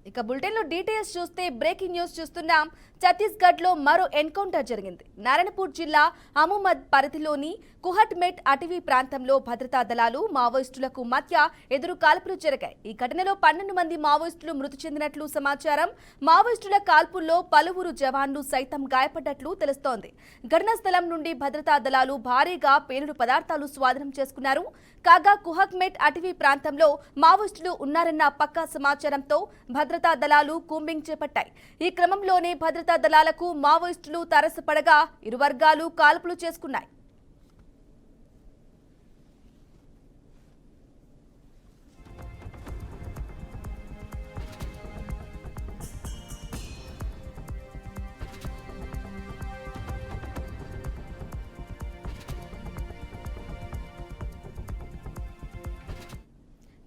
ఇక బులెటిన్ లో డీటెయిల్స్ చూస్తే బ్రేకింగ్ న్యూస్ చూస్తున్నాం. ఛత్తీస్గఢ్ లో మరో ఎన్కౌంటర్ జరిగింది. నారాయణపూర్ జిల్లా అమూమద్ పరిధిలోని కుహట్మెట్ అటవీ ప్రాంతంలో భద్రతా దళాలు మావోయిస్టులకు మధ్య ఎదురు కాల్పులు జరిగాయి. ఈ ఘటనలో 12 మంది మావోయిస్టులు మృతి చెందినట్లు సమాచారం. మావోయిస్టుల కాల్పుల్లో పలువురు జవాన్లు సైతం గాయపడ్డట్లు తెలుస్తోంది. ఘటనా స్థలం నుండి భద్రతా దళాలు భారీగా పేలుడు పదార్థాలు స్వాధీనం చేసుకున్నారు. కాగా కుహట్మెట్ అటవీ ప్రాంతంలో మావోయిస్టులు ఉన్నారన్న పక్కా సమాచారంతో భద్రతా దళాలు కూంబింగ్ చేపట్టాయి. ఈ క్రమంలోనే భద్రతా దళాలకు మావోయిస్టులు తారసపడగా ఇరు వర్గాలు కాల్పులు చేసుకున్నాయి.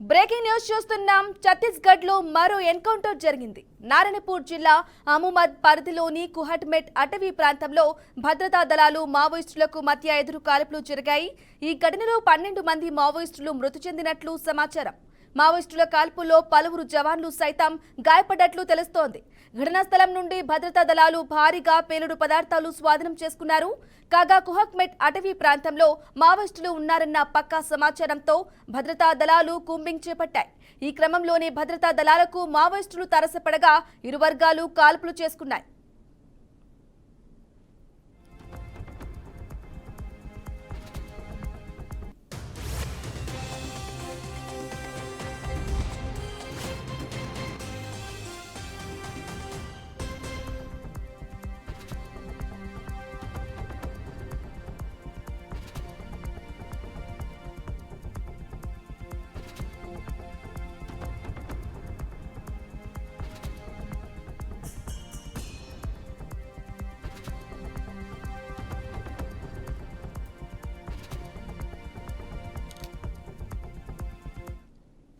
బ్రేకింగ్ న్యూస్ చూస్తున్నాం. ఛత్తీస్గఢ్ లో మరో ఎన్కౌంటర్ జరిగింది. నారాయణపూర్ జిల్లా అమూమద్ పరిధిలోని కుహట్మెట్ అటవీ ప్రాంతంలో భద్రతా దళాలు మావోయిస్టులకు మధ్య ఎదురు కాల్పులు జరిగాయి. ఈ ఘటనలో 12 మంది మావోయిస్టులు మృతి చెందినట్లు సమాచారం. మావోయిస్టుల కాల్పుల్లో పలువురు జవాన్లు సైతం గాయపడ్డట్లు తెలుస్తోంది. ఘటనా స్థలం నుండి భద్రతా దళాలు భారీగా పేలుడు పదార్థాలు స్వాధీనం చేసుకున్నారు. కాగా కుహట్మెట్ అటవీ ప్రాంతంలో మావోయిస్టులు ఉన్నారన్న పక్కా సమాచారంతో భద్రతా దళాలు కూంబింగ్ చేపట్టాయి. ఈ క్రమంలోనే భద్రతా దళాలకు మావోయిస్టులు తారసపడగా ఇరు వర్గాలు కాల్పులు చేసుకున్నాయి.